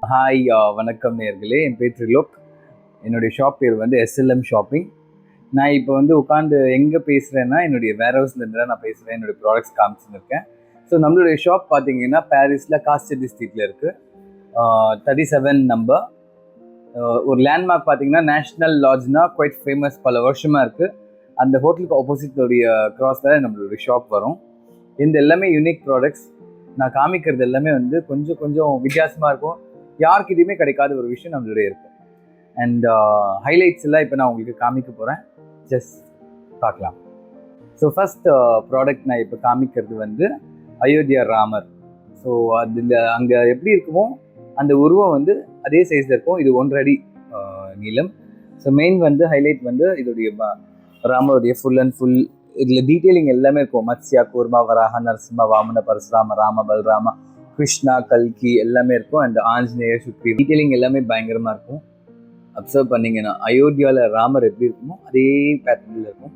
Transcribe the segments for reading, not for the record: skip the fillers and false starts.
Hi, வணக்கம் நேயர்களே. என் பேர் த்ரிலோக். என்னுடைய ஷாப் பேர் வந்து எஸ்எல்எம் ஷாப்பிங். நான் இப்போ வந்து உட்காந்து எங்கே பேசுகிறேன்னா, என்னுடைய வேர் ஹவுஸ்லேருந்து தான் நான் பேசுகிறேன். என்னுடைய ப்ராடக்ட்ஸ் காமிச்சுன்னு இருக்கேன். ஸோ நம்மளுடைய ஷாப் பார்த்தீங்கன்னா பாரிஸில் காஸ்டடி ஸ்ட்ரீட்டில் இருக்குது. 37 நம்பர். ஒரு லேண்ட்மார்க் பார்த்தீங்கன்னா நேஷ்னல் லாட்ஜ்னா குவைட் ஃபேமஸ், பல வருஷமாக இருக்குது. அந்த ஹோட்டலுக்கு ஆப்போசிட்டோடைய க்ராஸில் நம்மளுடைய ஷாப் வரும். இந்த எல்லாமே யூனிக் ப்ராடக்ட்ஸ். நான் காமிக்கிறது எல்லாமே வந்து கொஞ்சம் வித்தியாசமாக இருக்கும். யாருக்கிட்டையுமே கிடைக்காத ஒரு விஷயம் நம்மளுடைய இருக்கும். அண்ட் ஹைலைட்ஸ் எல்லாம் இப்போ நான் உங்களுக்கு காமிக்க போகிறேன். ஜஸ்ட் பார்க்கலாம். ஸோ ஃபஸ்ட் ப்ராடக்ட் நான் இப்போ காமிக்கிறது வந்து அயோத்தியா ராமர். ஸோ அதில் அங்கே எப்படி இருக்குமோ அந்த உருவம் வந்து அதே சைஸில் இருக்கும். இது 1 அடி நீளம். ஸோ மெயின் வந்து ஹைலைட் வந்து இதோடைய ராமருடைய ஃபுல் அண்ட் ஃபுல் இதில் டீட்டெயிலிங் எல்லாமே இருக்கும். மத்ஸ்யா, கூர்மா, வராக, நரசிம்ம, வாமன, பரசுராம, ராம, பல்ராமா, கிருஷ்ணா, கல்கி எல்லாமே இருக்கும். அண்ட் ஆஞ்சநேயர், சுக்ரி டீட்டெயிலிங் எல்லாமே பயங்கரமாக இருக்கும். அப்சர்வ் பண்ணிங்கன்னா அயோத்தியாவில் ராமர் எப்படி இருக்குமோ அதே பேட்டர்னில் இருக்கும்.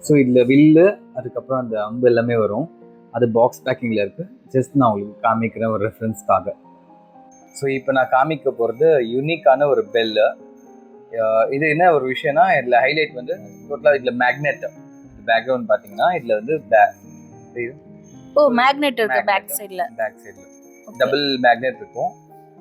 ஸோ இதில் வில்லு, அதுக்கப்புறம் அந்த அம்பு எல்லாமே வரும். அது பாக்ஸ் பேக்கிங்கில் இருக்குது. ஜஸ்ட் நான் உங்களுக்கு காமிக்கிறேன் ஒரு ரெஃபரன்ஸ்க்காக. ஸோ இப்போ நான் காமிக்க போகிறது யூனிக்கான ஒரு பெல்லு. இது என்ன ஒரு விஷயம்னா, இதில் ஹைலைட் வந்து டோட்டலாக இதில் மேக்னெட். பேக்ரவுண்ட் பார்த்தீங்கன்னா இதில் வந்து மேக்னெட் இருக்கு பேக் சைடில் டபுள் மேக்னெட் இருக்கும்.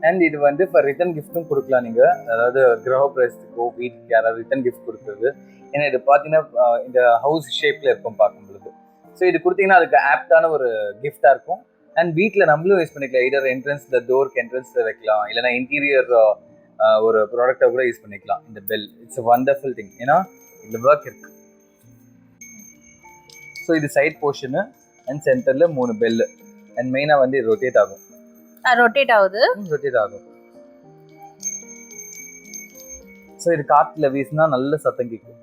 அண்ட் இது வந்து இப்போ ரிட்டன் கிஃப்ட்டும் கொடுக்கலாம் நீங்கள். அதாவது கிரகப்பிரவேசத்துக்கோ வீட்டுக்கு யாராவது ரிட்டன் கிஃப்ட் கொடுக்குறது. ஏன்னா இது பார்த்தீங்கன்னா இந்த ஹவுஸ் ஷேப்பில் இருக்கும் பார்க்கும் பொழுது. ஸோ இது கொடுத்தீங்கன்னா அதுக்கு ஆப்டான ஒரு கிஃப்டாக இருக்கும். அண்ட் வீட்டில் நம்மளும் யூஸ் பண்ணிக்கலாம். இதர் என்ட்ரன்ஸில் டோருக்கு என்ட்ரன்ஸில் வைக்கலாம், இல்லைனா இன்டீரியர் ஒரு ப்ராடக்டை கூட யூஸ் பண்ணிக்கலாம். இந்த பெல் இட்ஸ் வண்டர்ஃபுல் திங். ஏன்னா இந்த ஒர்க் இருக்கு. ஸோ இது சைட் போர்ஷனு அண்ட் சென்டரில் 3 பெல்லு. அண்ட் மெயினாக வந்து இது ரொட்டேட் ஆகும். ரொட்டேட் ஆகும். ஸோ இது காற்றுல வீசினா நல்ல சத்தம் கேட்கும்.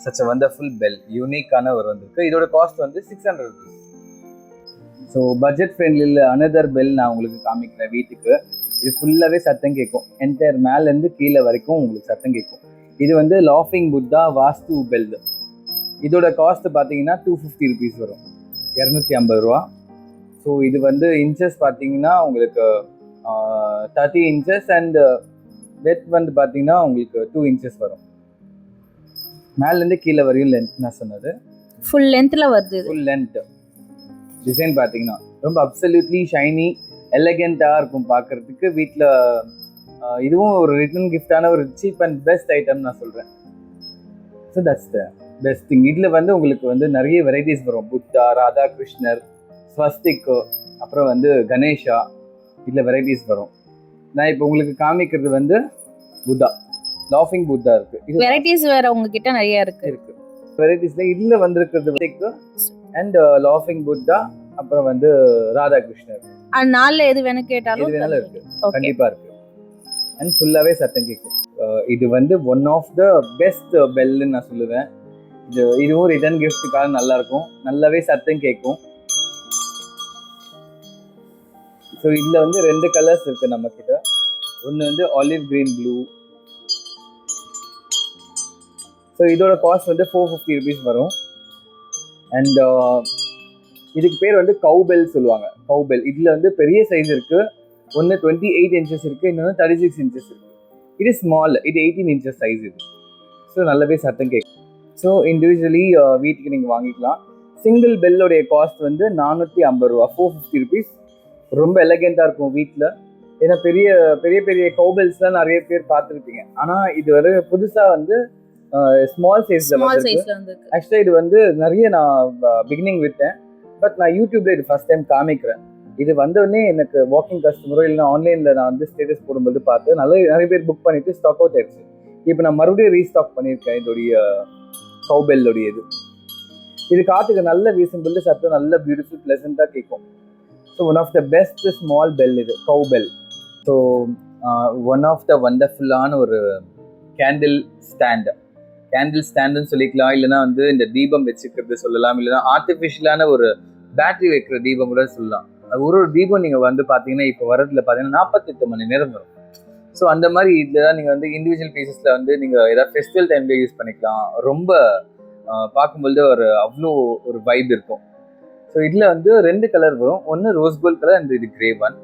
Such a wonderful bell. யூனிக்கான ஒரு வந்திருக்கு. இதோட காஸ்ட் வந்து 600 rupees. ஸோ பட்ஜெட் ஃப்ரெண்ட்லியில் அனதர் பெல் நான் உங்களுக்கு காமிக்கிறேன் வீட்டுக்கு. இது ஃபுல்லாகவே சத்தம் கேட்கும். என்டையர் மேலேருந்து கீழே வரைக்கும் உங்களுக்கு சத்தம் கேட்கும். இது வந்து லாஃபிங் புத்தா வாஸ்து பெல். இதோட காஸ்ட் பார்த்தீங்கன்னா 250 rupees வரும், 250 ரூபா. ஸோ இது வந்து இன்ச்சஸ் பார்த்தீங்கன்னா உங்களுக்கு 30 inches அண்ட் வெத் வந்து பார்த்தீங்கன்னா உங்களுக்கு 2 inches வரும். மேலேருந்து கீழே வரையும் லென்த் நான் சொன்னது. ஃபுல் லென்த்தில் வருது. Full length. டிசைன் பார்த்தீங்கன்னா ரொம்ப அப்சல்யூட்லி ஷைனி, எலகெண்ட்டாக இருக்கும் பார்க்குறதுக்கு. வீட்டில் இதுவும் ஒரு ரிட்டன் கிஃப்டான ஒரு சீப் அண்ட் பெஸ்ட் ஐட்டம் நான் சொல்கிறேன். So that's the best thing. இதில் வந்து உங்களுக்கு வந்து நிறைய வெரைட்டிஸ் வரும். புத்தா, ராதா கிருஷ்ணர், ஸ்வஸ்திக்கு, அப்புறம் வந்து கணேஷா, இதில் வெரைட்டிஸ் வரும். நான் இப்போ உங்களுக்கு காமிக்கிறது வந்து புத்தா, லாஃபிங் புத்தா இருக்குது. இது வெரைட்டிஸ் வேறு உங்ககிட்ட நிறைய இருக்குது. வெரைட்டிஸில் இதில் வந்திருக்கிறது அண்ட் லாஃபிங் புத்தா, அப்புறம் வந்து ராதாகிருஷ்ணர். நாளில் எது வேணும் கேட்டாலும் இது வேணாலும் இருக்கு, கண்டிப்பாக இருக்கு. அண்ட் ஃபுல்லாகவே சத்தம் கேட்கும். இது வந்து ஒன் ஆஃப் த பெஸ்ட் பெல்லுன்னு நான் சொல்லுவேன். இதுவும் ரிட்டர்ன் கிஃப்ட்டுக்காக நல்லா இருக்கும். நல்லாவே சத்தம் கேட்கும். ஸோ இதில் வந்து 2 கலர்ஸ் இருக்கு நம்ம கிட்ட. ஒன்று வந்து ஆலிவ் கிரீன் ப்ளூ. ஸோ இதோட காஸ்ட் வந்து 450 rupees வரும். அண்ட் இதுக்கு பேர் வந்து கவுபெல் சொல்லுவாங்க. கவுபெல் இதில் வந்து பெரிய சைஸ் இருக்குது. ஒன்று 28 inches இருக்குது, இன்னொன்று 36 inches இருக்குது. இது ஸ்மால், இது 18 inches சைஸ் இது. ஸோ நல்லாவே சத்தம் கேட்கும். ஸோ இண்டிவிஜுவலி வீட்டுக்கு நீங்கள் வாங்கிக்கலாம். சிங்கிள் பெல்லோடைய காஸ்ட் வந்து 450 ரூபா, 450 rupees. ரொம்ப எலகெண்ட்டாக இருக்கும் வீட்டில். ஏன்னா பெரிய பெரிய பெரிய கவுபெல்ஸ்லாம் நிறைய பேர் பார்த்துருப்பீங்க. ஆனால் இது வந்து புதுசாக வந்து ஸ்மால் சைஸில் வந்து ஆக்சுவலாக இது வந்து நிறைய நான் பிகினிங் விட்டேன். பட் நான் யூடியூப்ல இது ஃபர்ஸ்ட் டைம் காமிக்கிறேன். இது வந்தோடனே எனக்கு வாக்கிங் கஸ்டமரோ இல்லைன்னா ஆன்லைனில் நான் வந்து ஸ்டேட்டஸ் போடும்போது பார்த்து நிறைய பேர் புக் பண்ணிட்டு ஸ்டாக் அவுட் ஆயிடுச்சு. இப்போ நான் மறுபடியும் ரீஸ்டாக் பண்ணியிருக்கேன் இதோடைய கவுபெல்லோடைய இது காற்றுக்கு நல்ல வீசும் சத்தம் நல்ல பியூட்டிஃபுல் ப்ளசண்ட்டாக கேட்கும். So one of the best small bell இது cowbell. So one of the வண்டர்ஃபுல்லான ஒரு கேண்டில் ஸ்டாண்டுன்னு சொல்லிக்கலாம். இல்லைன்னா வந்து இந்த தீபம் வச்சுக்கிறது சொல்லலாம். இல்லைன்னா ஆர்டிஃபிஷியலான ஒரு பேட்டரி வைக்கிற தீபம் கூட சொல்லலாம். ஒரு தீபம் நீங்கள் வந்து பார்த்தீங்கன்னா இப்போ வரதுல பார்த்தீங்கன்னா 48 மணி நேரம் வரும். ஸோ அந்த மாதிரி இதில் தான் நீங்கள் வந்து இண்டிவிஜுவல் பீசஸில் வந்து நீங்கள் ஏதாவது ஃபெஸ்டிவல் டைம்லேயே யூஸ் பண்ணிக்கலாம். ரொம்ப பார்க்கும்பொழுது ஒரு அவ்வளோ ஒரு வைப் இருக்கும். ஸோ இதில் வந்து 2 கலர் வரும். ஒன்று ரோஸ் கோல்ட் கலர் அண்ட் இது கிரே ஒன்.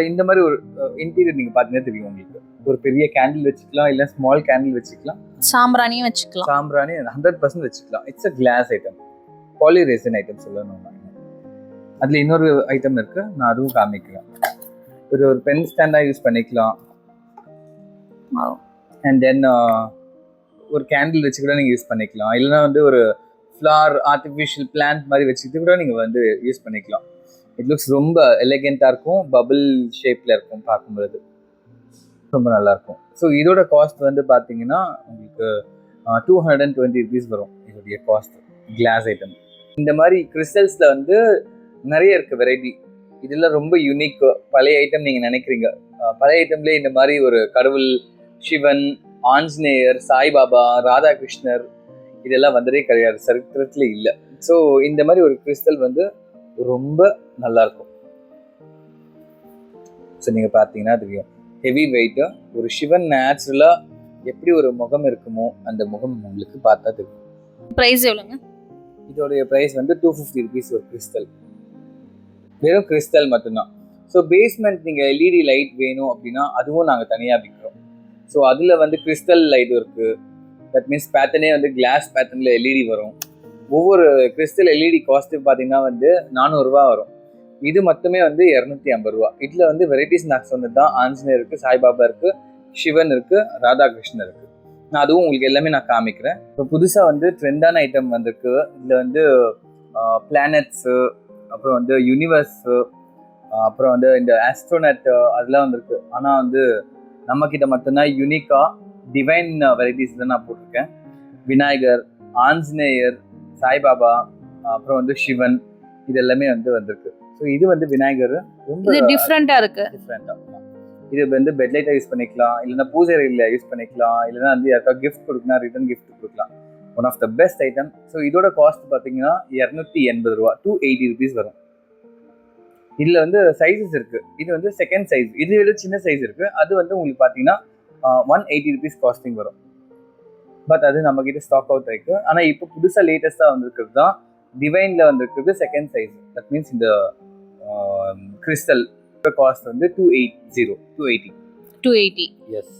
இந்த மாதிரி ஒரு இன்டீரியர் நீங்கள் பார்த்தீங்கன்னா தெரியும் உங்களுக்கு. ஒரு பெரிய கேண்டில் வச்சுக்கலாம், இல்லை ஸ்மால் கேண்டில் வச்சுக்கலாம், சாம்பிராணியும் வச்சுக்கலாம். சாம்பிராணி 100% வச்சுக்கலாம். இட்ஸ் அ கிளாஸ் ஐட்டம், பாலிரேசன் ஐட்டம் சொல்லணும். அதில் இன்னொரு ஐட்டம் இருக்குது, நான் அதுவும் காமிக்கிறேன். ஒரு பென் ஸ்டாண்டாக யூஸ் பண்ணிக்கலாம். அண்ட் தென் ஒரு கேண்டில் வச்சு கூட நீங்கள் யூஸ் பண்ணிக்கலாம். இல்லைனா வந்து ஒரு ஃப்ளவர் ஆர்டிஃபிஷியல் பிளான்ட் மாதிரி வச்சுக்கிட்டு கூட நீங்கள் வந்து யூஸ் பண்ணிக்கலாம். இட் லுக்ஸ் ரொம்ப எலிகெண்ட்டாக இருக்கும், பபிள் ஷேப்பில் இருக்கும், பார்க்கும்பொழுது ரொம்ப நல்லாயிருக்கும். ஸோ இதோட காஸ்ட் வந்து பார்த்தீங்கன்னா உங்களுக்கு 220 rupees வரும் இதோடைய காஸ்ட், கிளாஸ் ஐட்டம். இந்த மாதிரி கிறிஸ்டல்ஸில் வந்து நிறைய இருக்குது வெரைட்டி. இதெல்லாம் ரொம்ப யூனிக். பழைய ஐட்டம் நீங்கள் நினைக்கிறீங்க, பழைய ஐட்டம்லேயே இந்த மாதிரி ஒரு கடவுள், சிவன், ஆஞ்சநேயர், சாய்பாபா, ராதாகிருஷ்ணர் இதெல்லாம் வந்ததே கிடையாது, சரித்திரத்துல இல்லை. ஸோ இந்த மாதிரி ஒரு கிறிஸ்டல் வந்து ரொம்ப நல்லா இருக்கும். ஸோ நீங்கள் பார்த்தீங்கன்னா தெரியும், ஹெவி வெயிட்டு. ஒரு சிவன் நேச்சுரலாக எப்படி ஒரு முகம் இருக்குமோ அந்த முகம் உங்களுக்கு பார்த்தா தெரியும். ப்ரைஸ் எவ்வளோங்க? இதோடைய ப்ரைஸ் வந்து 250 rupees ஒரு கிறிஸ்டல், வெறும் கிறிஸ்டல் மட்டும்தான். ஸோ பேஸ்மெண்ட் நீங்கள் எல்இடி லைட் வேணும் அப்படின்னா அதுவும் நாங்கள் தனியாக விற்கிறோம். ஸோ அதில் வந்து கிறிஸ்டல் லைட்டும் இருக்குது. தட் மீன்ஸ் பேட்டர்னே வந்து கிளாஸ் பேட்டர்னில் எல்இடி வரும். ஒவ்வொரு கிறிஸ்டல் எல்இடி காஸ்ட்டு பார்த்தீங்கன்னா வந்து 400 ரூபா வரும். இது மட்டுமே வந்து 250 ரூபா. இதில் வந்து வெரைட்டிஸ் நான் சொன்னது தான். ஆஞ்சநேயர் இருக்குது, சாய்பாபா இருக்குது, சிவன் இருக்குது, ராதாகிருஷ்ணர் இருக்குது. நான் அதுவும் உங்களுக்கு எல்லாமே நான் காமிக்கிறேன். இப்போ புதுசாக வந்து ட்ரெண்டான ஐட்டம் வந்திருக்கு. இதில் வந்து பிளானட்ஸு, அப்புறம் வந்து யூனிவர்ஸு, அப்புறம் வந்து இந்த ஆஸ்ட்ரோனட் அதெல்லாம் வந்திருக்கு. ஆனால் வந்து நம்மக்கிட்ட மட்டும்தான் யூனிக்காக டிவைன் வெரைட்டிஸ் தான் நான் போட்டிருக்கேன். விநாயகர், ஆஞ்சநேயர், சாய்பாபா, அப்புறம் வந்து சிவன், இது எல்லாமே வந்து வந்திருக்கு. ஸோ இது வந்து விநாயகர் ரொம்ப டிஃப்ரெண்ட்டாக இருக்கு. இது வந்து பெட்லைட்டாக யூஸ் பண்ணிக்கலாம், இல்லைன்னா பூஜை அறையில் யூஸ் பண்ணிக்கலாம், இல்லைன்னா வந்து யாருக்காவது கிஃப்ட் கொடுக்கலாம், ரிட்டர்ன் கிஃப்ட் கொடுக்கலாம். One of the best item. So இதோட காஸ்ட் பார்த்தீங்கன்னா 280 ரூபா, 280 rupees வரும். இதில் வந்து சைஸஸ் இருக்குது. இது வந்து செகண்ட் சைஸ், இது விட சின்ன சைஸ் இருக்குது. அது வந்து உங்களுக்கு பார்த்தீங்கன்னா 180 rupees காஸ்டிங் வரும். பட் அது நம்மக்கிட்ட ஸ்டாக் அவுட் ஆயிருக்கு. ஆனால் இப்போ புதுசாக லேட்டஸ்ட்டாக வந்திருக்கிறது தான் டிவைனில் வந்திருக்கிறது செகண்ட் சைஸ். தட் மீன்ஸ் இந்த கிறிஸ்டல் காஸ்ட் வந்து 280. எஸ்,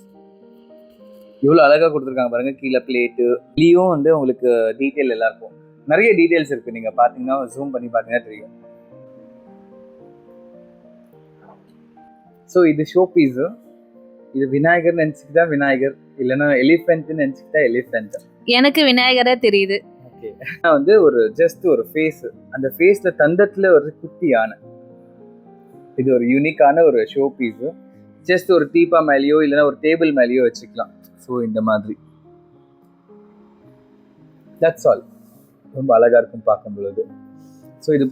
இவ்வளோ அழகாக கொடுத்துருக்காங்க பாருங்க. கீழே பிளேட்டு இதுலேயும் வந்து உங்களுக்கு டீட்டெயில் எல்லாம் இருக்கும். நிறைய டீட்டெயில்ஸ் இருக்குது. நீங்கள் பார்த்தீங்கன்னா ஜூம் பண்ணி பார்த்தீங்கன்னா தெரியும். ஸோ இது ஷோ பீஸு. இது விநாயகர் நினச்சிக்கிட்டா விநாயகர், இல்லைன்னா எலிஃபென்ட்னு நினச்சிக்கிட்டா எலிஃபென்ட். எனக்கு விநாயகரே தெரியுது. ஓகே, வந்து ஒரு ஜஸ்ட் ஒரு ஃபேஸு, அந்த ஃபேஸில் தந்தத்தில் ஒரு குட்டி யானை. இது ஒரு யூனிக்கான ஒரு ஷோ பீஸு. ஜஸ்ட் ஒரு டீப்பா மேலேயோ இல்லைன்னா ஒரு டேபிள் மேலேயோ வச்சுக்கலாம். ஸோ இந்த மாதிரி தட்ஸ் ஆல். ரொம்ப அழகாக இருக்கும் பார்க்கும் பொழுது. ஸோ இது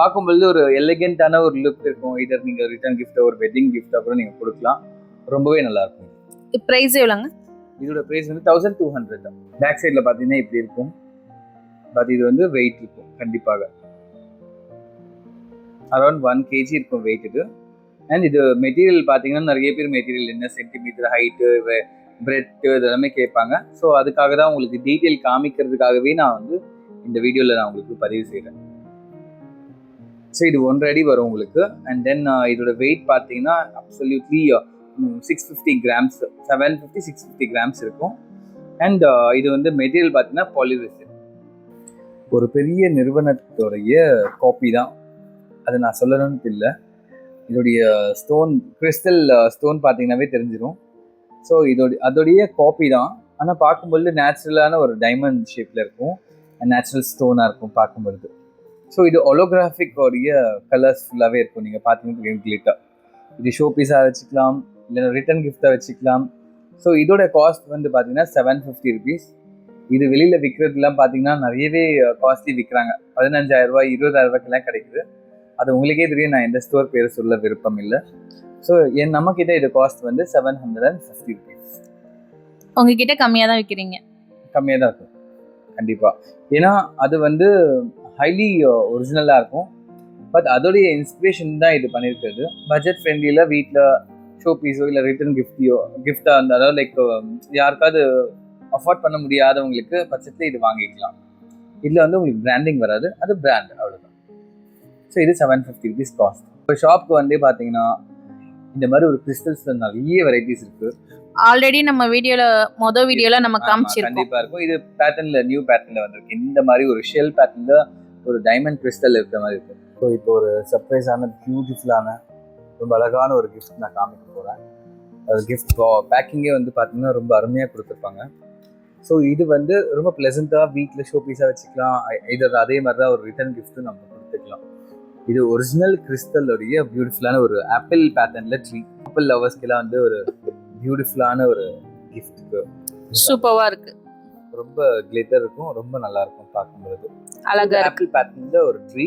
பார்க்கும் பொழுது ஒரு எலிகென்ட்டான ஒரு லுக் இருக்கும். இதர் நீங்கள் ரிட்டர்ன் கிஃப்ட்டோ ஒரு வெட்டிங் கிஃப்ட் அப்புறம் நீங்கள் கொடுக்கலாம். ரொம்பவே நல்லா இருக்கும். ப்ரைஸ் எவ்வளோங்க? இதோட ப்ரைஸ் வந்து 1200 தான். பேக் சைடில் பார்த்தீங்கன்னா இப்படி இருக்கும். பட் இது வந்து வெயிட் இருக்கும் கண்டிப்பாக. அரௌண்ட் 1 kg இருக்கும் வெயிட் இது. அண்ட் இது மெட்டீரியல் பார்த்தீங்கன்னா நிறைய பேர் மெட்டீரியல் என்ன சென்டிமீட்டர் ஹைட்டு, பிரெட்டு இதெல்லாமே கேட்பாங்க. ஸோ அதுக்காக தான் உங்களுக்கு டீட்டெயில் காமிக்கிறதுக்காகவே நான் வந்து இந்த வீடியோவில் நான் உங்களுக்கு பதிவு செய்கிறேன். ஸோ இது 1 அடி வரும் உங்களுக்கு. அண்ட் தென் இதோட வெயிட் பார்த்தீங்கன்னா அப்சல்யூட்லி 650 grams, 750-650 grams இருக்கும். அண்ட் இது வந்து மெட்டீரியல் பார்த்தீங்கன்னா பாலிரேசன். ஒரு பெரிய நிறுவனத்தோடைய காப்பி தான், அது நான் சொல்லணும்னு இல்லை. இதோடைய ஸ்டோன், கிறிஸ்டல் ஸ்டோன் பார்த்தீங்கன்னாவே தெரிஞ்சிடும். ஸோ அதோடைய காப்பி தான். ஆனால் பார்க்கும்பொழுது நேச்சுரலான ஒரு டைமண்ட் ஷேப்பில் இருக்கும், நேச்சுரல் ஸ்டோனாக இருக்கும் பார்க்கும்பொழுது. ஸோ இது ஹோலோகிராஃபிக் உடைய கலர்ஸ் ஃபுல்லாகவே இருக்கும். நீங்கள் பார்த்தீங்கன்னா கிளிட்டர். இது ஷோ பீஸாக வச்சுக்கலாம், இல்லைன்னா ரிட்டர்ன் கிஃப்டாக வச்சுக்கலாம். ஸோ இதோட காஸ்ட் வந்து பார்த்தீங்கன்னா 750 rupees. இது வெளியில் விற்கிறதுலாம் பார்த்தீங்கன்னா நிறையவே காஸ்ட்லி விற்கிறாங்க. 15,000 ரூபாய் 20,000 ரூபாய்க்கெல்லாம் கிடைக்குது. அது உங்களுக்கே தெரியும், நான் எந்த ஸ்டோர் பேர் சொல்ல விருப்பம் இல்லை. ஸோ நம்மக்கிட்ட இது காஸ்ட் வந்து 750 rupees. உங்ககிட்ட கம்மியாக தான் விற்கிறீங்க? கம்மியாக தான் இருக்கும் கண்டிப்பாக. ஏன்னா அது வந்து ஹைலி ஒரிஜினலாக இருக்கும். பட் அதோடைய இன்ஸ்பிரேஷன் தான் இது பண்ணியிருக்கிறது. பட்ஜெட் ஃப்ரெண்ட்லியில் வீட்டில் ஷோ பீஸோ இல்லை ரிட்டர்ன் கிஃப்டாக இருந்தால், அதாவது லைக் யாருக்காவது அஃபோர்ட் பண்ண முடியாதவங்களுக்கு பட்சத்தில் இது வாங்கிக்கலாம். இதில் வந்து உங்களுக்கு பிராண்டிங் வராது, அது பிராண்ட் அவ்வளோதான். ஸோ இது 750 rupees காஸ்ட். இப்போ ஷாப்புக்கு வந்து பார்த்தீங்கன்னா இந்த மாதிரி ஒரு கிறிஸ்டல்ஸில் நிறைய வெரைட்டிஸ் இருக்குது. ஆல்ரெடி நம்ம வீடியோல நம்ம காமிச்சிருக்கோம். கண்டிப்பாக இருக்கும். இது பேட்டர்னில் நியூ பேட்டர்னில் வந்திருக்கு. இந்த மாதிரி ஒரு ஷெல் பேட்டர்னில் ஒரு டைமண்ட் கிறிஸ்டல் இருக்கிற மாதிரி இருக்குது. ஸோ இப்போ ஒரு சர்ப்ரைஸான பியூட்டிஃபுல்லான ரொம்ப அழகான ஒரு கிஃப்ட் நான் காமிக்க போகிறேன். அது கிஃப்ட் பேக்கிங்கே வந்து பார்த்தீங்கன்னா ரொம்ப அருமையாக கொடுத்துருப்பாங்க. ஸோ இது வந்து ரொம்ப ப்ளசண்ட்டாக வீட்டில் ஷோ பீஸாக வச்சுக்கலாம். இதோட அதே மாதிரி தான் ஒரு ரிட்டர்ன் கிஃப்ட்டும் நம்ம கொடுத்துக்கலாம். இது ஒரிஜினல் கிறிஸ்டலுடைய பியூட்டிஃபுல்லான ஒரு ஆப்பிள் பேட்டர்னில் ட்ரீ. ஆப்பிள் லவர்ஸ்க்கெல்லாம் வந்து ஒரு பியூட்டிஃபுல்லான ஒரு கிஃப்ட்டுக்கு சூப்பராக இருக்கு. ரொம்ப கிளிட்டர் இருக்கும், ரொம்ப நல்லா இருக்கும் பார்க்கும்போது. அழகா ஆப்பிள் பேட்டர்ன்ல ஒரு ட்ரீ,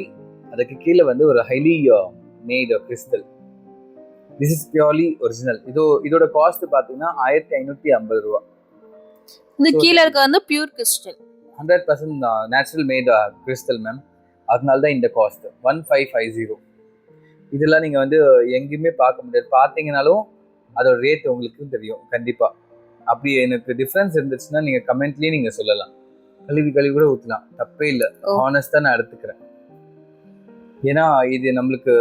அதுக்கு கீழே வந்து ஒரு highly made crystal. This is purely original. இதோட காஸ்ட் பார்த்தீங்கன்னா 1550 ரூபா. இந்த கீழே இருக்க வந்து pure crystal, 100% natural made crystal ma'am. அதனால தான் இந்த காஸ்ட் 1550. இதெல்லாம் நீங்கள் வந்து எங்கேயுமே பார்க்க முடியாது. பார்த்தீங்கன்னாலும் அதோட ரேட் உங்களுக்கு தெரியும் கண்டிப்பாக. அப்படி எனக்கு டிஃப்ரென்ஸ் இருந்துச்சுன்னா நீங்கள் கமெண்ட்லேயே நீங்கள் சொல்லலாம். கழுவி கூட ஊற்றலாம், தப்பே இல்லை. ஹானஸ்டாக நான் எடுத்துக்கிறேன். ஏன்னா இது நம்மளுக்கு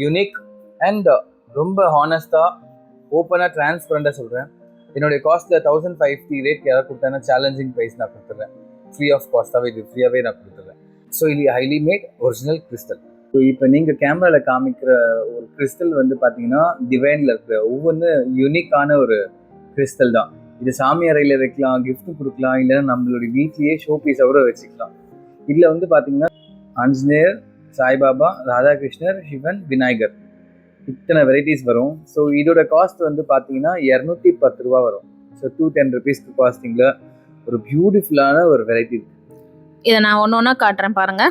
யூனிக் அண்ட் ரொம்ப ஹானஸ்டாக ஓப்பனாக டிரான்ஸ்பரண்டாக சொல்கிறேன். என்னுடைய காஸ்ட்டில் 1550 ரேட் யாராவது கொடுத்தாங்கன்னா சேலஞ்சிங் ப்ரைஸ் நான் கொடுத்துட்றேன். ஃப்ரீ ஆஃப் காஸ்ட்டாகவே இது ஃப்ரீயாகவே நான் கொடுத்துட்றேன். ஸோ இது highly made original crystal. So இப்போ நீங்கள் கேமராவில் காமிக்கிற ஒரு கிறிஸ்டல் வந்து பார்த்தீங்கன்னா டிவைனில் இருக்கிற ஒவ்வொன்று யூனிக்கான ஒரு கிறிஸ்டல் தான். இது சாமி அறையில் வைக்கலாம், கிஃப்ட் கொடுக்கலாம், இல்லைன்னா நம்மளுடைய வீட்லேயே ஷோ பீஸாக கூட வச்சுக்கலாம். இதில் வந்து பார்த்தீங்கன்னா ஆஞ்சநேயர், சாய்பாபா, ராதாகிருஷ்ணர், சிவன், விநாயகர் இத்தனை வெரைட்டிஸ் வரும். ஸோ இதோட காஸ்ட் வந்து பார்த்தீங்கன்னா 210 ரூபா வரும். ஸோ 210 rupeesக்கு காஸ்டிங்கில் ஒரு பியூட்டிஃபுல்லான ஒரு வெரைட்டி இருக்குது. இதை நான் ஒன்று காட்டுறேன் பாருங்க.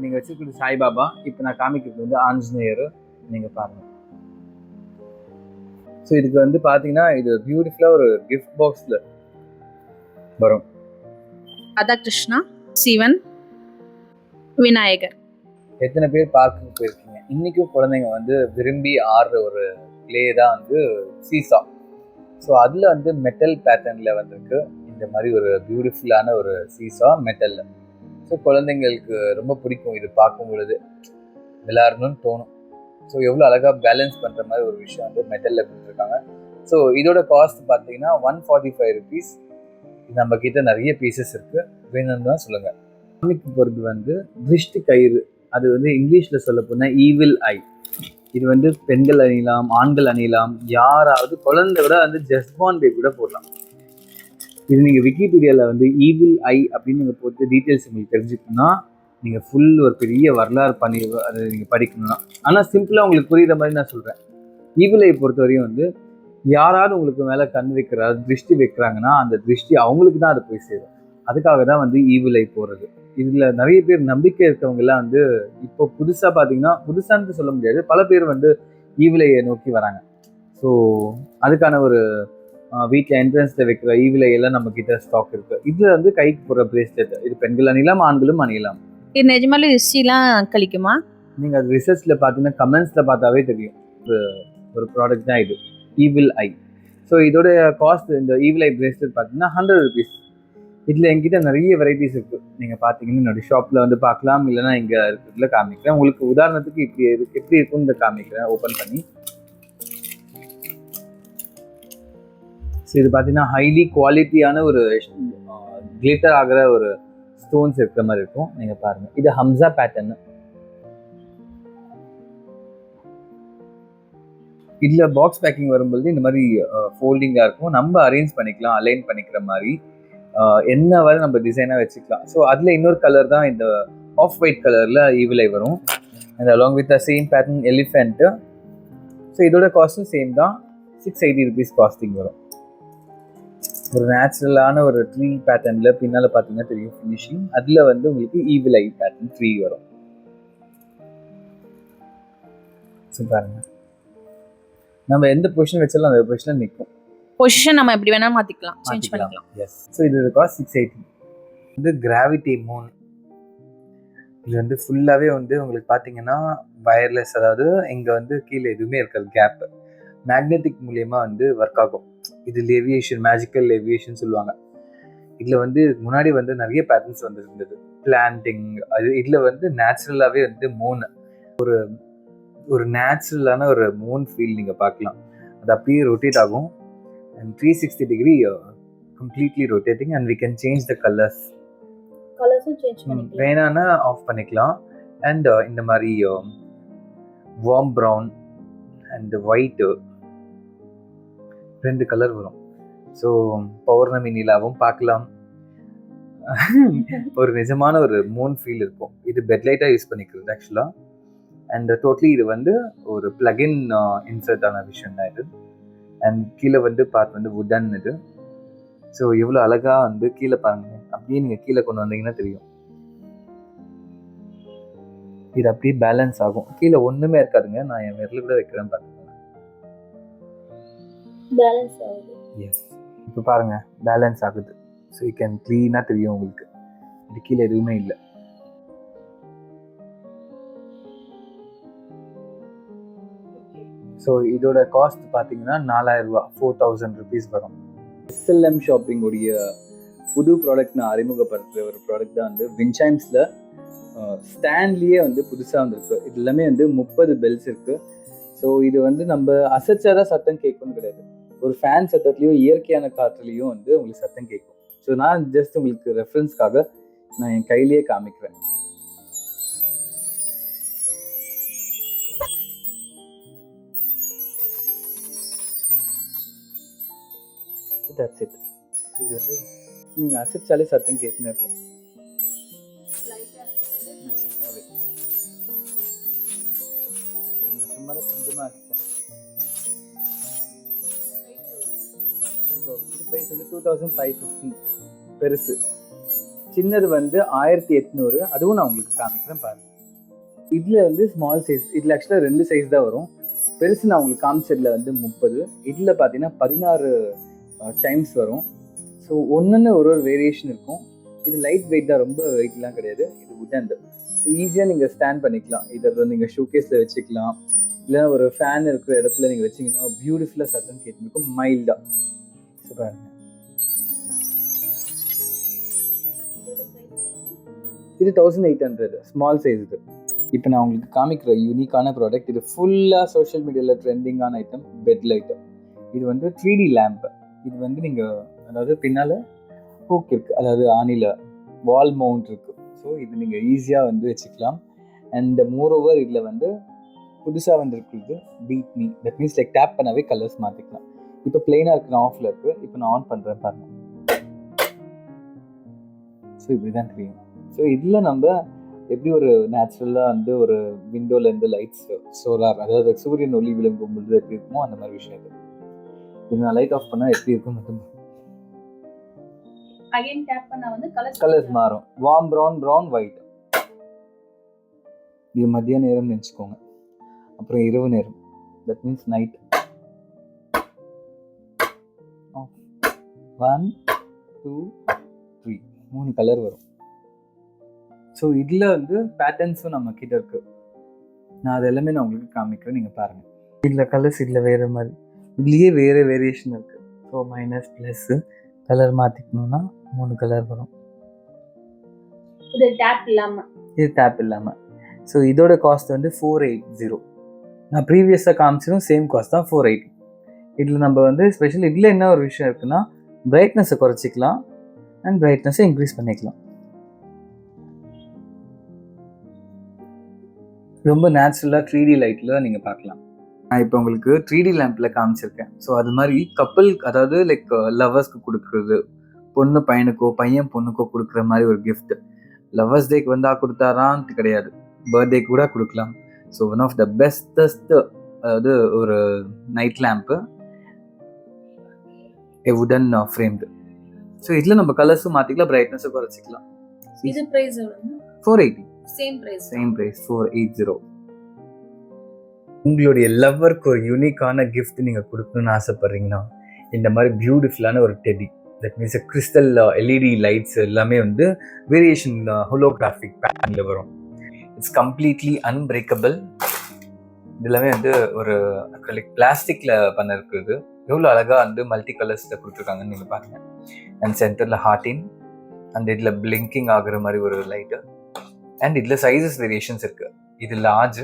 நீங்கள் வச்சுருக்கிறது சாய்பாபா, இப்போ நான் காமிக்கிறது வந்து ஆஞ்சநேயர். நீங்கள் பாருங்கள். ஸோ இதுக்கு வந்து பார்த்தீங்கன்னா இது பியூட்டிஃபுல்லாக ஒரு கிஃப்ட் பாக்ஸில் வரும். ராதாகிருஷ்ணா, சிவன், விநாயகர். எத்தனை பேர் பார்க்க போயிருக்கீங்க? இன்றைக்கும் குழந்தைங்க வந்து விரும்பி ஆடுற ஒரு கிளே தான் வந்து சீசா. ஸோ அதில் வந்து மெட்டல் பேட்டர்னில் வந்திருக்கு இந்த மாதிரி ஒரு பியூட்டிஃபுல்லான ஒரு சீசா மெட்டலில். ஸோ குழந்தைங்களுக்கு ரொம்ப பிடிக்கும். இது பார்க்கும் பொழுது விளையாடணும்னு தோணும். ஸோ எவ்வளோ அழகாக பேலன்ஸ் பண்ணுற மாதிரி ஒரு விஷயம் வந்து மெட்டலில் கொடுத்துருக்காங்க. ஸோ இதோட காஸ்ட் பார்த்தீங்கன்னா 145 rupees. இது நம்மக்கிட்ட நிறைய பீசஸ் இருக்குது, வேணும்னு தான் சொல்லுங்கள். சாமிக்கு போகிறது வந்து திருஷ்டி கயிறு. அது வந்து இங்கிலீஷில் சொல்ல போனால் ஈவில் ஐ. இது வந்து பெண்கள் அணியலாம், ஆண்கள் அணியலாம், யாராவது குழந்தை விட வந்து ஜஸ்பான் பேபி கூட போடலாம். இது நீங்கள் விக்கிபீடியாவில் வந்து ஈவில் ஐ அப்படின்னு நீங்கள் போட்டு டீட்டெயில்ஸ் உங்களுக்கு தெரிஞ்சுக்கணும்னா நீங்கள் ஃபுல் ஒரு பெரிய வரலாறு பண்ணி அதை நீங்கள் படிக்கணும்னா. ஆனால் சிம்பிளாக உங்களுக்கு புரிகிற மாதிரி நான் சொல்கிறேன். ஈவில் ஐ பொறுத்தவரையும் வந்து யாராவது உங்களுக்கு மேலே கண் வைக்கிறாரு, திருஷ்டி வைக்கிறாங்கன்னா அந்த திருஷ்டி அவங்களுக்கு தான் அது போய் சேரும். அதுக்காக தான் வந்து ஈவில் ஐ போடுறது. இதில் நிறைய பேர் நம்பிக்கை இருக்கவங்கெல்லாம் வந்து இப்போ புதுசாக பார்த்தீங்கன்னா, புதுசான்னு சொல்ல முடியாது, பல பேர் வந்து ஈவில் ஐயை நோக்கி வராங்க. ஸோ அதுக்கான ஒரு வீட்டில் என்ட்ரன்ஸில் வைக்கிற ஈவில் ஐ எல்லாம் நம்ம கிட்ட ஸ்டாக் இருக்குது. இதில் வந்து கைக்கு போடுற பிரேஸ்லெட், இது பெண்கள் அணியலாம், ஆண்களும் அணியலாம். இது நிஜமாலே ரிஷிலாம் கழிக்குமா? நீங்கள் அது ரிசர்ச்சில் பார்த்தீங்கன்னா கமெண்ட்ஸில் பார்த்தாவே தெரியும். ஒரு ப்ராடக்ட் தான் இது ஈவில் ஐ. ஸோ இதோட காஸ்ட் இந்த ஈவில் ஐ பிரேஸ்லெட் பார்த்தீங்கன்னா 100 rupees. இதில் என்கிட்ட நிறைய வெரைட்டிஸ் இருக்குது. நீங்கள் பார்த்தீங்கன்னா என்னோடய ஷாப்பில் வந்து பார்க்கலாம், இல்லைனா இங்கே இருக்கிறதுல காமிக்கிறேன். உங்களுக்கு உதாரணத்துக்கு இப்படி எப்படி இருக்குன்னு இந்த காமிக்கிறேன் ஓப்பன் பண்ணி. ஸோ இது பார்த்தீங்கன்னா ஹைலி குவாலிட்டியான ஒரு கிளிட்டர் ஆகிற ஒரு ஸ்டோன்ஸ் இருக்கிற மாதிரி இருக்கும். நீங்கள் பாருங்கள், இது ஹம்சா பேட்டர்னு. இதில் பாக்ஸ் பேக்கிங் வரும்போது இந்த மாதிரி ஃபோல்டிங்காக இருக்கும். நம்ம அரேஞ்ச் பண்ணிக்கலாம், அலைன் பண்ணிக்கிற மாதிரி என்ன வரை நம்ம டிசைனாக வச்சுக்கலாம். ஸோ அதில் இன்னொரு கலர் தான் இந்த ஆஃப் ஒயிட் கலரில் ஈவில் ஐ வரும். And along with the same pattern elephant. So இதோட காஸ்ட்டும் சேம் தான், 680 rupees காஸ்டிங் வரும். ஒரு நேச்சுரலான ஒரு ட்ரீ பேட்டர்னில் பின்னால் பார்த்தீங்கன்னா தெரியும் ஃபினிஷிங். அதில் வந்து உங்களுக்கு ஈவில் ஐ பேட்டர்ன் ட்ரீ வரும். ஸோ பாருங்க, நம்ம எந்த பொசிஷன் வச்சாலும் அந்த பொசிஷனில் நிற்கும். பொசிஷன் நம்ம எப்படி வேணாலும் மாற்றிக்கலாம், சேஞ்ச் பண்ணிக்கலாம். எஸ். ஸோ இது காஸ்ட் 680. வந்து கிராவிட்டி மூன். இது வந்து ஃபுல்லாகவே வந்து உங்களுக்கு பார்த்தீங்கன்னா வயர்லெஸ், அதாவது இங்கே வந்து கீழே எதுவுமே இருக்காது, கேப்பு. மேக்னெட்டிக் மூலியமாக வந்து ஒர்க் ஆகும். இது லேவியேஷன், மேஜிக்கல் லேவியேஷன் சொல்லுவாங்க. இதில் வந்து முன்னாடி வந்து நிறைய பேட்டர்ன்ஸ் வந்து இருந்தது, பிளான்டிங். அது இதில் வந்து நேச்சுரலாகவே வந்து ஒரு நேச்சுரலான ஒரு மூன் ஃபீல் நீங்கள் பார்க்கலாம். அது அப்படியே ரொட்டேட் ஆகும் and 360 degree completely rotating and we can change the colors. கலர்ஸும் சேஞ்ச் பண்ணிக்கலாம். வேணான்னா ஆஃப் பண்ணிக்கலாம். அண்ட் இந்த மாதிரி warm brown and white 2 colour வரும். ஸோ பௌர்ணமி நிலாவும் பார்க்கலாம். ஒரு நிஜமான ஒரு மூன் ஃபீல் இருக்கும். இது பெட்லைட்டாக யூஸ் பண்ணிக்கிறது ஆக்சுவலாக. அண்ட் டோட்டலி இது வந்து ஒரு பிளகின் இன்சர்ட் ஆன விஷயம் தான் இது. அண்ட் கீழே வந்து பார்ட் வந்து வுடன் இது. ஸோ எவ்வளோ அழகாக வந்து கீழே பாருங்க, அப்படியே நீங்கள் கீழே கொண்டு வந்தீங்கன்னா தெரியும். இது அப்படியே பேலன்ஸ் ஆகும். கீழே ஒன்றுமே இருக்காதுங்க. நான் என் விரல கூட வைக்கிறேன் பார்த்துக்கோங்க. பேலன்ஸ் ஆகுது. எஸ், இப்போ பாருங்க பேலன்ஸ் ஆகுது. ஸோ யூ கேன் க்ளீனாக தெரியும் உங்களுக்கு. இது கீழே எதுவுமே இல்லை. ஸோ இதோட காஸ்ட் பார்த்தீங்கன்னா 4000 ரூபா, 4000 rupees வரும். SLM ஷாப்பிங் உடைய புது ப்ராடக்ட் நான் அறிமுகப்படுத்துகிற ஒரு ப்ராடக்ட் தான் வந்து வின்சைம்ஸில் ஸ்டாண்ட்லேயே வந்து புதுசாக வந்திருக்கு. இது எல்லாமே வந்து 30 பெல்ஸ் இருக்குது. ஸோ இது வந்து நம்ம அசைச்சாதான் சத்தம் கேட்கும்னு கிடையாது. ஒரு ஃபேன் சத்தத்துலேயும் இயற்கையான காற்றுலேயும் வந்து உங்களுக்கு சத்தம் கேட்கும். ஸோ நான் ஜஸ்ட் உங்களுக்கு ரெஃபரன்ஸ்க்காக நான் என் கையிலேயே காமிக்கிறேன். That's it. இது வந்து நீங்கள் அசைச்சாலே சத்தம் கேட்டுன்னு இருக்கும். சும்மா தான் கொஞ்சமாக அசைச்சேன். இப்போ இது ப்ரைஸ் வந்து 2550 பெருசு. சின்னது வந்து 1800. அதுவும் நான் உங்களுக்கு காமிக்கிறேன் பாருங்க. இதில் வந்து ஸ்மால் சைஸ். இதில் ஆக்சுவலாக 2 சைஸ் தான் வரும். பெருசு நான் உங்களுக்கு காமிச்சதில் வந்து 30. இதில் பார்த்தீங்கன்னா 16 சைம்ஸ் வரும். ஸோ ஒன்று ஒரு வேரியேஷன் இருக்கும். இது லைட் வெயிட் தான், ரொம்ப வெயிட்லாம் கிடையாது. இது வுடன். ஸோ ஈஸியாக நீங்கள் ஸ்டாண்ட் பண்ணிக்கலாம். இதை நீங்கள் ஷோகேஸில் வச்சுக்கலாம், இல்லை ஒரு ஃபேன் இருக்கிற இடத்துல நீங்கள் வச்சிங்கன்னா பியூட்டிஃபுல்லாக சத்தம் கேட்டுருக்கும், மைல்டாக. ஸோ பாருங்க, இது 1800 ஸ்மால் சைஸ். இது இப்போ நான் உங்களுக்கு காமிக்கிற யூனிக்கான ப்ராடக்ட். இது ஃபுல்லாக சோஷியல் மீடியாவில் ட்ரெண்டிங்கான ஐட்டம், பெட் லைட்டு. இது வந்து 3D லேம்ப். இது வந்து நீங்கள் அதாவது பின்னால் ஹூக் இருக்குது, அதாவது ஆணியில் வால் மவுண்ட் இருக்குது. ஸோ இது நீங்கள் ஈஸியாக வந்து வச்சுக்கலாம். அண்ட் மோரோவர் இதில் வந்து புதுசாக வந்துருக்குது beat me. That means like tap பண்ணாவே கலர்ஸ் மாற்றிக்கலாம். இப்போ பிளெயினாக இருக்குது, ஆஃபில் இருக்குது. இப்போ நான் ஆன் பண்ணுறேன் பாருங்கள். ஸோ இப்படி தான் தெரியும். ஸோ இதில் நம்ம எப்படி ஒரு நேச்சுரலாக வந்து ஒரு விண்டோலேருந்து லைட்ஸ், சோலார், அதாவது சூரியன் ஒளி விளங்கும் பொழுது எப்படி இருக்குமோ அந்த மாதிரி விஷயம் இது. இது நான் லைட் ஆஃப் பண்ணால் எப்படி இருக்கும் மட்டும் அகைன் டேப் பண்ணா வந்து கலர்ஸ் மாறும். Warm brown white. இது மதிய நேரம் நினச்சிக்கோங்க. அப்புறம் இரவு நேரம், தட் மீன்ஸ் நைட். 1 2 3 3 கலர் வரும். ஸோ இதில் வந்து பேட்டர்ன்ஸும் நம்ம கிட்ட இருக்கு. நான் அது எல்லாமே நான் உங்களுக்கு காமிக்கிறேன், நீங்கள் பாருங்கள். இதில் கலர்ஸ் இதில் வேறு மாதிரி, இதுலேயே வேறு வேரியேஷன் இருக்குது. ஸோ மைனஸ் ப்ளஸ்ஸு கலர் மாற்றிக்கணுன்னா 3 கலர் வரும். இது டேப் இல்லாமல். ஸோ இதோட காஸ்ட் வந்து 480. நான் ப்ரீவியஸாக காமிச்சதும் சேம் காஸ்ட் தான், 480. இதில் நம்ம வந்து ஸ்பெஷல் இதில் என்ன ஒரு விஷயம் இருக்குன்னா, பிரைட்னஸை குறைச்சிக்கலாம் அண்ட் பிரைட்னஸை இன்க்ரீஸ் பண்ணிக்கலாம். ரொம்ப நேச்சுரலாக 3D லைட்டில் நீங்கள் பார்க்கலாம். நான் இப்போ உங்களுக்கு 3D லேம்பில் காமிச்சிருக்கேன். ஸோ அது மாதிரி கப்பல், அதாவது லைக் லவ்வர்ஸ்க்கு கொடுக்குறது, பொண்ணு பையனுக்கோ பையன் பொண்ணுக்கோ கொடுக்குற மாதிரி ஒரு கிஃப்ட். லவ்வர்ஸ் டேக்கு வந்தால் கொடுத்தாரான்ட்டு கிடையாது, பர்த்டே கூட கொடுக்கலாம். So one of the bestest, அதாவது ஒரு night lamp, wooden framed. So இதில் நம்ம கலர்ஸும் மாற்றிக்கலாம், பிரைட்னஸும் குறைச்சிக்கலாம். இது பிரைஸ் எவ்வளவு? 480. Same price 480. உங்களுடைய லவ்வருக்கு ஒரு யூனிக்கான கிஃப்ட் நீங்கள் கொடுக்கணும்னு ஆசைப்பட்றீங்கன்னா, இந்த மாதிரி பியூட்டிஃபுல்லான ஒரு teddy, that means crystal LED lights எல்லாமே வந்து வேரியேஷன் ஹோலோகிராஃபிக் பேட்டர்னில் வரும். It's completely unbreakable. இதெல்லாமே வந்து ஒரு அக்ரிலிக் பிளாஸ்டிக்கில் பண்ண இருக்குது. எவ்வளோ அழகாக வந்து மல்டி கலர்ஸில் கொடுத்துருக்காங்கன்னு நீங்கள் பாருங்கள். அண்ட் சென்டரில் ஹார்டின் அண்ட் இதில் பிளிங்கிங் ஆகுற மாதிரி ஒரு லைட்டு. அண்ட் இதில் சைஸஸ் வேரியேஷன்ஸ் இருக்குது. இது லார்ஜ்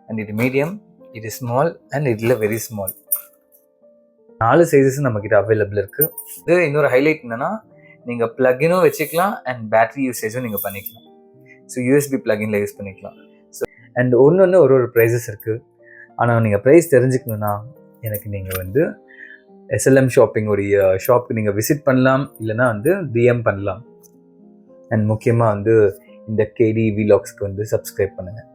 அண்ட் இது மீடியம், இது ஸ்மால் அண்ட் இதில் வெரி ஸ்மால். 4 சைஸஸ் நம்மக்கிட்ட அவைலபிள் இருக்குது. இது இன்னொரு ஹைலைட் என்னென்னா, நீங்கள் ப்ளக்கினும் வச்சுக்கலாம் அண்ட் பேட்ரி யூசேஜும் நீங்கள் பண்ணிக்கலாம். ஸோ யூஎஸ்பி ப்ளகின்ல யூஸ் பண்ணிக்கலாம். ஸோ அண்ட் ஒன்று ஒரு ப்ரைஸஸ் இருக்குது. ஆனால் நீங்கள் ப்ரைஸ் தெரிஞ்சுக்கணுன்னா எனக்கு நீங்கள் வந்து எஸ்எல்எம் ஷாப்பிங் உடைய ஷாப்புக்கு நீங்கள் விசிட் பண்ணலாம், இல்லைனா வந்து டிஎம் பண்ணலாம். அண்ட் முக்கியமாக வந்து இந்த கேடி விலாக்ஸ்க்கு வந்து சப்ஸ்கிரைப் பண்ணுங்கள்.